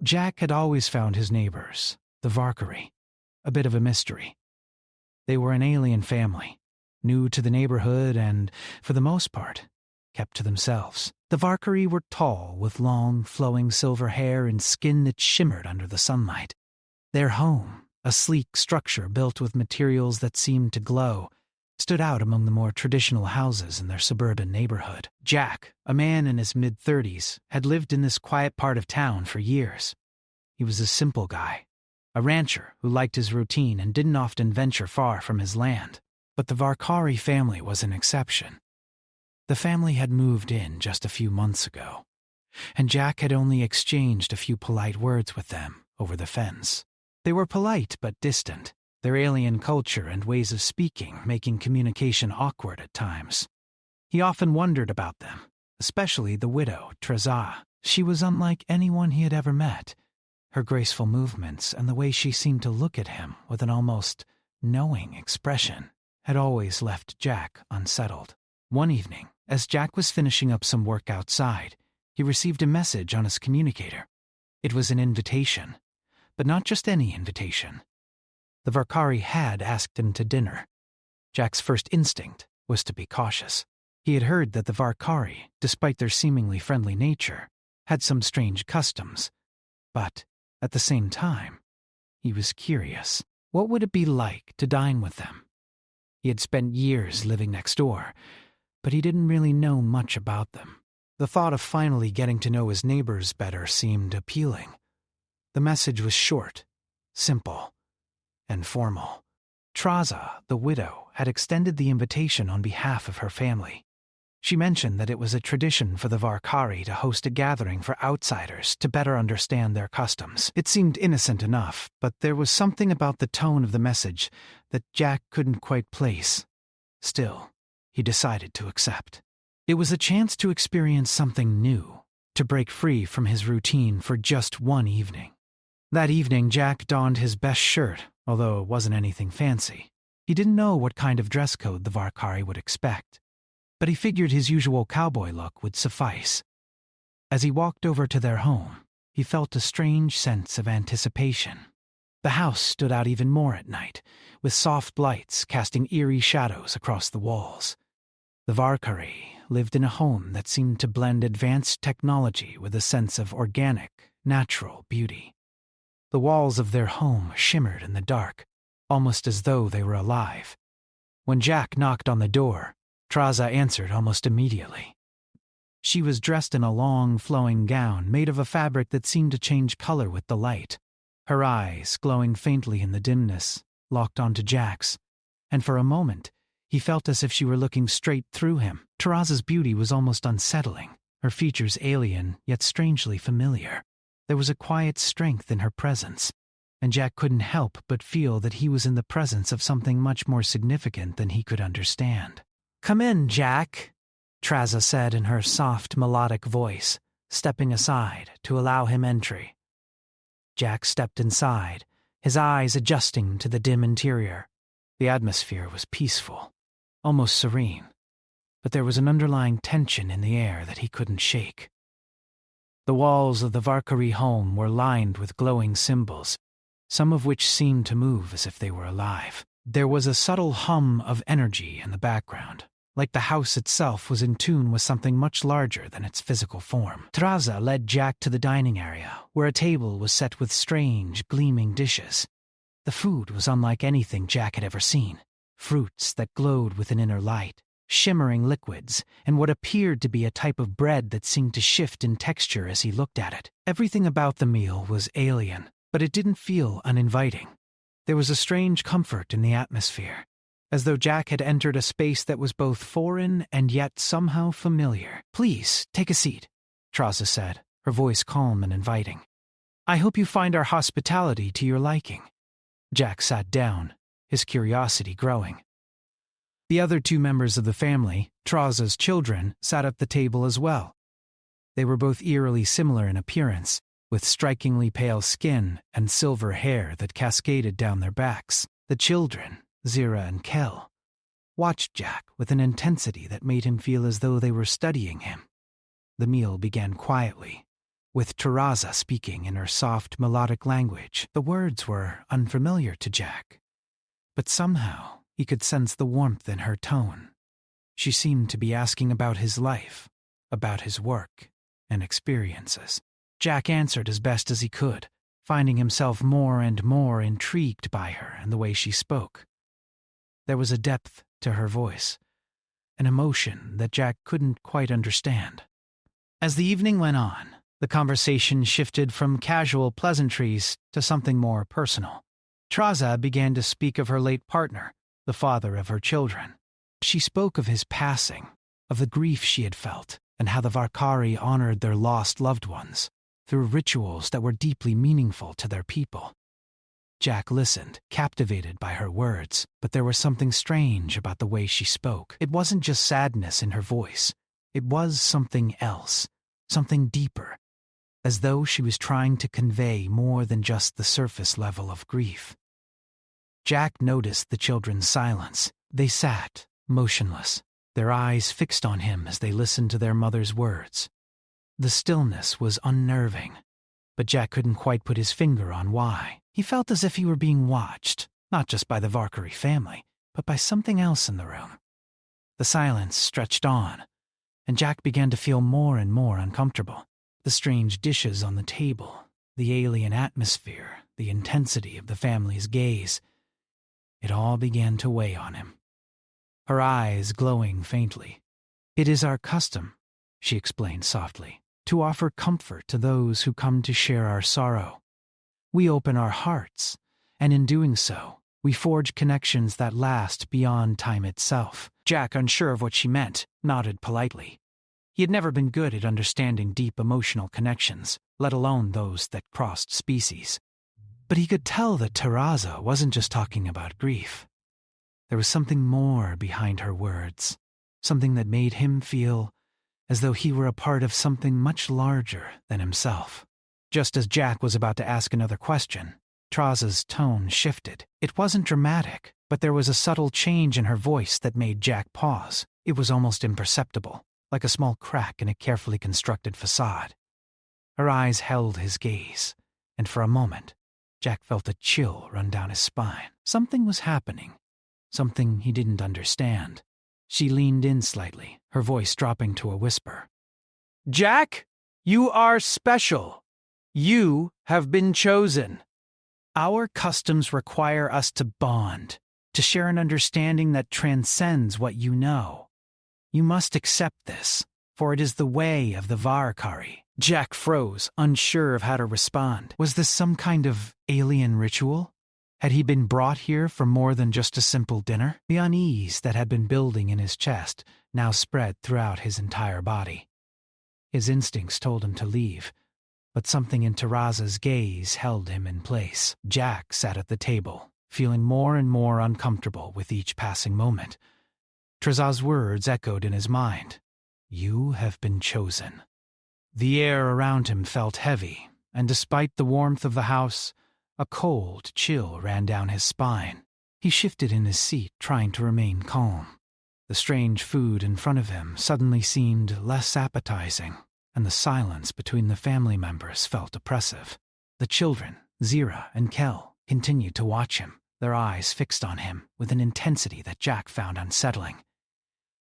Jack had always found his neighbors, the Valkyrie, a bit of a mystery. They were an alien family, new to the neighborhood and, for the most part, kept to themselves. The Valkyrie were tall, with long, flowing silver hair and skin that shimmered under the sunlight. Their home, a sleek structure built with materials that seemed to glow, stood out among the more traditional houses in their suburban neighborhood. Jack, a man in his mid-30s, had lived in this quiet part of town for years. He was a simple guy, a rancher who liked his routine and didn't often venture far from his land. But the Valkyrie family was an exception. The family had moved in just a few months ago, and Jack had only exchanged a few polite words with them over the fence. They were polite but distant, their alien culture and ways of speaking making communication awkward at times. He often wondered about them, especially the widow, Treza. She was unlike anyone he had ever met. Her graceful movements and the way she seemed to look at him with an almost knowing expression had always left Jack unsettled. One evening, as Jack was finishing up some work outside, he received a message on his communicator. It was an invitation, but not just any invitation. The Valkyrie had asked him to dinner. Jack's first instinct was to be cautious. He had heard that the Valkyrie, despite their seemingly friendly nature, had some strange customs. But, at the same time, he was curious. What would it be like to dine with them? He had spent years living next door, but he didn't really know much about them. The thought of finally getting to know his neighbors better seemed appealing. The message was short, simple, and formal. Treza, the widow, had extended the invitation on behalf of her family. She mentioned that it was a tradition for the Valkyrie to host a gathering for outsiders to better understand their customs. It seemed innocent enough, but there was something about the tone of the message that Jack couldn't quite place. Still, he decided to accept. It was a chance to experience something new, to break free from his routine for just one evening. That evening, Jack donned his best shirt, although it wasn't anything fancy. He didn't know what kind of dress code the Valkyrie would expect, but he figured his usual cowboy look would suffice. As he walked over to their home, he felt a strange sense of anticipation. The house stood out even more at night, with soft lights casting eerie shadows across the walls. The Valkyrie lived in a home that seemed to blend advanced technology with a sense of organic, natural beauty. The walls of their home shimmered in the dark, almost as though they were alive. When Jack knocked on the door, Treza answered almost immediately. She was dressed in a long, flowing gown made of a fabric that seemed to change color with the light. Her eyes, glowing faintly in the dimness, locked onto Jack's, and for a moment, he felt as if she were looking straight through him. Tereza's beauty was almost unsettling, her features alien, yet strangely familiar. There was a quiet strength in her presence, and Jack couldn't help but feel that he was in the presence of something much more significant than he could understand. "Come in, Jack," Treza said in her soft, melodic voice, stepping aside to allow him entry. Jack stepped inside, his eyes adjusting to the dim interior. The atmosphere was peaceful, almost serene, but there was an underlying tension in the air that he couldn't shake. The walls of the Valkyrie home were lined with glowing symbols, some of which seemed to move as if they were alive. There was a subtle hum of energy in the background, like the house itself was in tune with something much larger than its physical form. Treza led Jack to the dining area, where a table was set with strange, gleaming dishes. The food was unlike anything Jack had ever seen. Fruits that glowed with an inner light, shimmering liquids, and what appeared to be a type of bread that seemed to shift in texture as he looked at it. Everything about the meal was alien, but it didn't feel uninviting. There was a strange comfort in the atmosphere, as though Jack had entered a space that was both foreign and yet somehow familiar. "Please, take a seat," Treza said, her voice calm and inviting. "I hope you find our hospitality to your liking." Jack sat down, his curiosity growing. The other two members of the family, Treza's children, sat at the table as well. They were both eerily similar in appearance, with strikingly pale skin and silver hair that cascaded down their backs. The children, Zira and Kel, watched Jack with an intensity that made him feel as though they were studying him. The meal began quietly, with Taraza speaking in her soft, melodic language. The words were unfamiliar to Jack, but somehow he could sense the warmth in her tone. She seemed to be asking about his life, about his work and experiences. Jack answered as best as he could, finding himself more and more intrigued by her and the way she spoke. There was a depth to her voice, an emotion that Jack couldn't quite understand. As the evening went on, the conversation shifted from casual pleasantries to something more personal. Taraza began to speak of her late partner, the father of her children. She spoke of his passing, of the grief she had felt, and how the Varkari honored their lost loved ones through rituals that were deeply meaningful to their people. Jack listened, captivated by her words, but there was something strange about the way she spoke. It wasn't just sadness in her voice. It was something else, something deeper, as though she was trying to convey more than just the surface level of grief. Jack noticed the children's silence. They sat, motionless, their eyes fixed on him as they listened to their mother's words. The stillness was unnerving, but Jack couldn't quite put his finger on why. He felt as if he were being watched, not just by the Varkari family, but by something else in the room. The silence stretched on, and Jack began to feel more and more uncomfortable. The strange dishes on the table, the alien atmosphere, the intensity of the family's gaze, it all began to weigh on him. Her eyes glowing faintly. "It is our custom," she explained softly, "to offer comfort to those who come to share our sorrow. We open our hearts, and in doing so, we forge connections that last beyond time itself." Jack, unsure of what she meant, nodded politely. He had never been good at understanding deep emotional connections, let alone those that crossed species. But he could tell that Taraza wasn't just talking about grief. There was something more behind her words, something that made him feel as though he were a part of something much larger than himself. Just as Jack was about to ask another question, Taraza's tone shifted. It wasn't dramatic, but there was a subtle change in her voice that made Jack pause. It was almost imperceptible, like a small crack in a carefully constructed facade. Her eyes held his gaze, and for a moment, Jack felt a chill run down his spine. Something was happening, something he didn't understand. She leaned in slightly, her voice dropping to a whisper. "Jack, you are special. You have been chosen. Our customs require us to bond, to share an understanding that transcends what you know. You must accept this, for it is the way of the Varkari." Jack froze, unsure of how to respond. Was this some kind of alien ritual? Had he been brought here for more than just a simple dinner? The unease that had been building in his chest now spread throughout his entire body. His instincts told him to leave, but something in Taraza's gaze held him in place. Jack sat at the table, feeling more and more uncomfortable with each passing moment. Taraza's words echoed in his mind. "You have been chosen." The air around him felt heavy, and despite the warmth of the house, a cold chill ran down his spine. He shifted in his seat, trying to remain calm. The strange food in front of him suddenly seemed less appetizing, and the silence between the family members felt oppressive. The children, Zira and Kel, continued to watch him, their eyes fixed on him with an intensity that Jack found unsettling.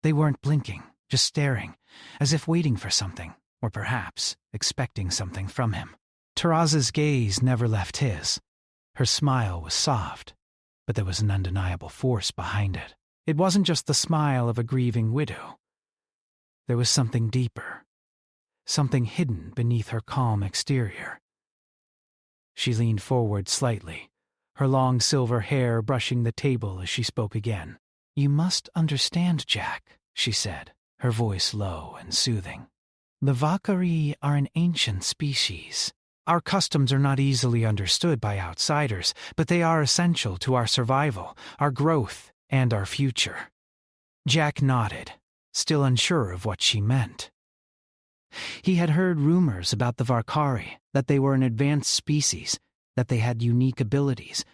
They weren't blinking, just staring, as if waiting for something, or perhaps expecting something from him. Taraza's gaze never left his. Her smile was soft, but there was an undeniable force behind it. It wasn't just the smile of a grieving widow. There was something deeper, something hidden beneath her calm exterior. She leaned forward slightly, her long silver hair brushing the table as she spoke again. "You must understand, Jack," she said, her voice low and soothing. "The Vakari are an ancient species. Our customs are not easily understood by outsiders, but they are essential to our survival, our growth, and our future." Jack nodded, still unsure of what she meant. He had heard rumors about the Varkari, that they were an advanced species, that they had unique abilities,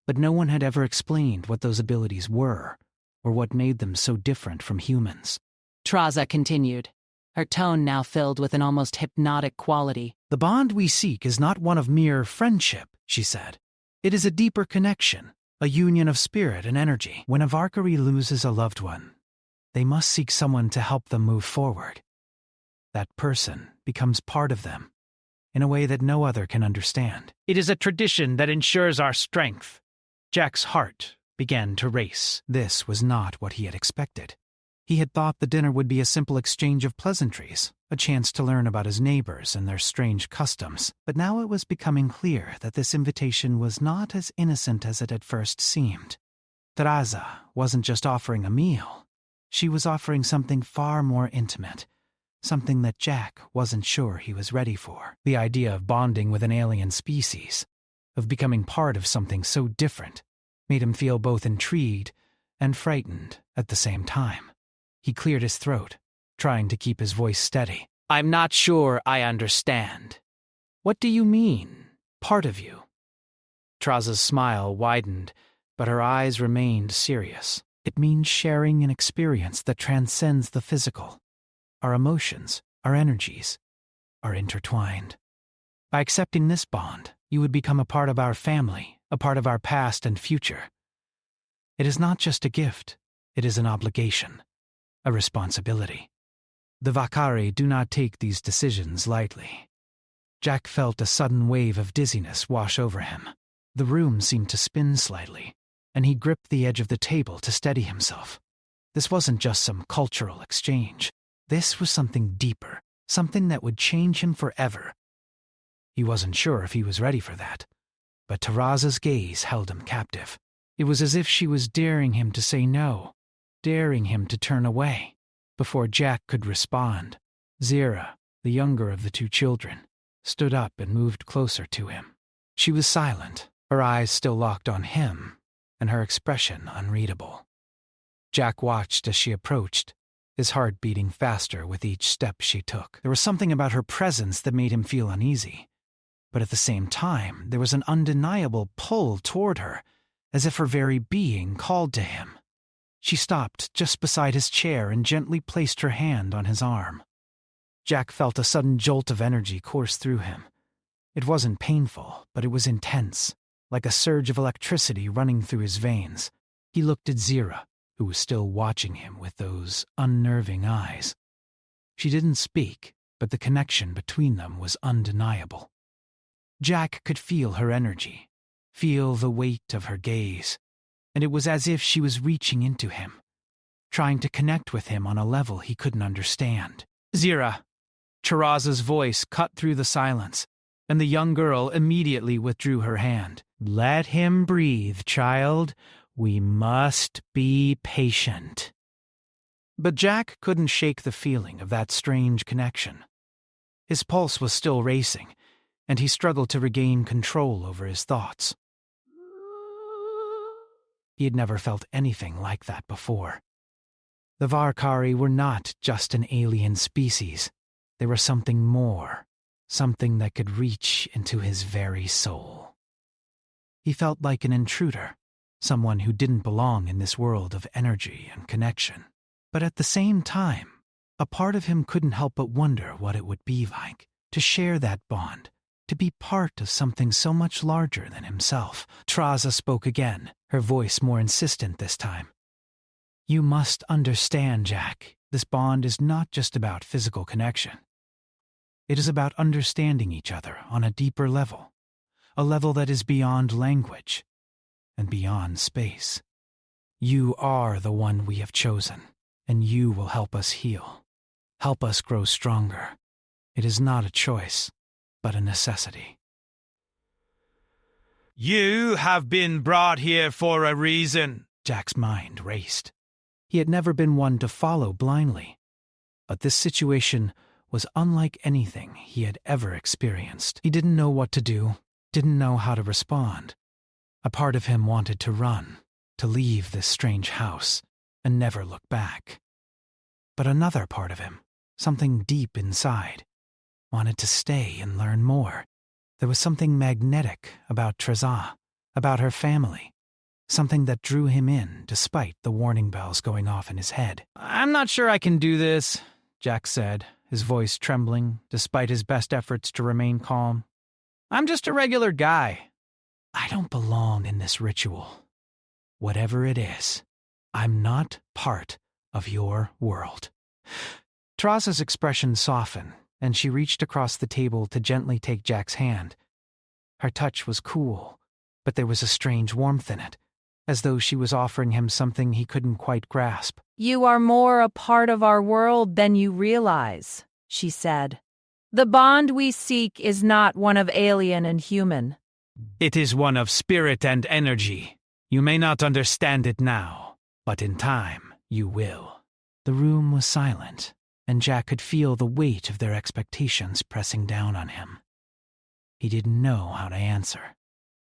but no one had ever explained what those abilities were, or what made them so different from humans. Taraza continued. her tone now filled with an almost hypnotic quality. "The bond we seek is not one of mere friendship," she said. "It is a deeper connection, a union of spirit and energy. When a Valkyrie loses a loved one, they must seek someone to help them move forward. That person becomes part of them, in a way that no other can understand. It is a tradition that ensures our strength." Jack's heart began to race. This was not what he had expected. He had thought the dinner would be a simple exchange of pleasantries, a chance to learn about his neighbors and their strange customs. But now it was becoming clear that this invitation was not as innocent as it had first seemed. Teresa wasn't just offering a meal. She was offering something far more intimate, something that Jack wasn't sure he was ready for. The idea of bonding with an alien species, of becoming part of something so different, made him feel both intrigued and frightened at the same time. He cleared his throat, trying to keep his voice steady. "I'm not sure I understand. What do you mean, part of you?" Teresa's smile widened, but her eyes remained serious. "It means sharing an experience that transcends the physical. Our emotions, our energies, are intertwined. By accepting this bond, you would become a part of our family, a part of our past and future. It is not just a gift, it is an obligation, a responsibility. The Valkyrie do not take these decisions lightly." Jack felt a sudden wave of dizziness wash over him. The room seemed to spin slightly, and he gripped the edge of the table to steady himself. This wasn't just some cultural exchange. This was something deeper, something that would change him forever. He wasn't sure if he was ready for that, but Teresa's gaze held him captive. It was as if she was daring him to say no, daring him to turn away. Before Jack could respond, Zira, the younger of the two children, stood up and moved closer to him. She was silent, her eyes still locked on him, and her expression unreadable. Jack watched as she approached, his heart beating faster with each step she took. There was something about her presence that made him feel uneasy, but at the same time, there was an undeniable pull toward her, as if her very being called to him. She stopped just beside his chair and gently placed her hand on his arm. Jack felt a sudden jolt of energy course through him. It wasn't painful, but it was intense, like a surge of electricity running through his veins. He looked at Zira, who was still watching him with those unnerving eyes. She didn't speak, but the connection between them was undeniable. Jack could feel her energy, feel the weight of her gaze, and it was as if she was reaching into him, trying to connect with him on a level he couldn't understand. "Zira!" Teresa's voice cut through the silence, and the young girl immediately withdrew her hand. "Let him breathe, child. We must be patient." But Jack couldn't shake the feeling of that strange connection. His pulse was still racing, and he struggled to regain control over his thoughts. He had never felt anything like that before. The Valkyrie were not just an alien species. They were something more, something that could reach into his very soul. He felt like an intruder, someone who didn't belong in this world of energy and connection. But at the same time, a part of him couldn't help but wonder what it would be like to share that bond, to be part of something so much larger than himself. Teresa spoke again, her voice more insistent this time. "You must understand, Jack, this bond is not just about physical connection. It is about understanding each other on a deeper level, a level that is beyond language and beyond space. You are the one we have chosen, and you will help us heal, help us grow stronger. It is not a choice, but a necessity." "You have been brought here for a reason." Jack's mind raced. He had never been one to follow blindly, but this situation was unlike anything he had ever experienced. He didn't know what to do, didn't know how to respond. A part of him wanted to run, to leave this strange house, and never look back. But another part of him, something deep inside, wanted to stay and learn more. There was something magnetic about Teresa, about her family, something that drew him in despite the warning bells going off in his head. "I'm not sure I can do this," Jack said, his voice trembling despite his best efforts to remain calm. "I'm just a regular guy. I don't belong in this ritual. Whatever it is, I'm not part of your world." Taraza's expression softened, and she reached across the table to gently take Jack's hand. Her touch was cool, but there was a strange warmth in it, as though she was offering him something he couldn't quite grasp. "You are more a part of our world than you realize," she said. "The bond we seek is not one of alien and human. It is one of spirit and energy. You may not understand it now, but in time you will." The room was silent, and Jack could feel the weight of their expectations pressing down on him. He didn't know how to answer.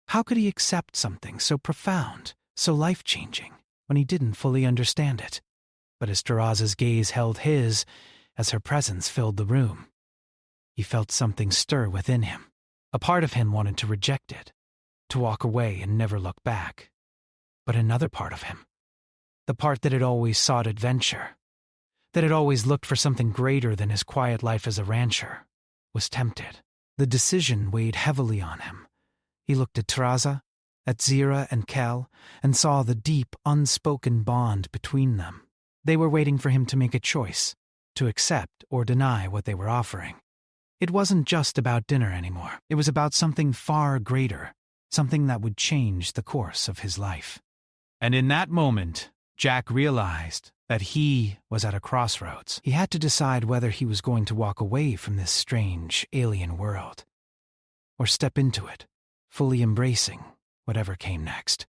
How could he accept something so profound, so life-changing, when he didn't fully understand it? But as Taraza's gaze held his, as her presence filled the room, he felt something stir within him. A part of him wanted to reject it, to walk away and never look back. But another part of him, the part that had always sought adventure, that had always looked for something greater than his quiet life as a rancher, was tempted. The decision weighed heavily on him. He looked at Taraza, at Zira and Kel, and saw the deep, unspoken bond between them. They were waiting for him to make a choice, to accept or deny what they were offering. It wasn't just about dinner anymore. It was about something far greater, something that would change the course of his life. And in that moment, Jack realized that he was at a crossroads. He had to decide whether he was going to walk away from this strange, alien world, or step into it, fully embracing whatever came next.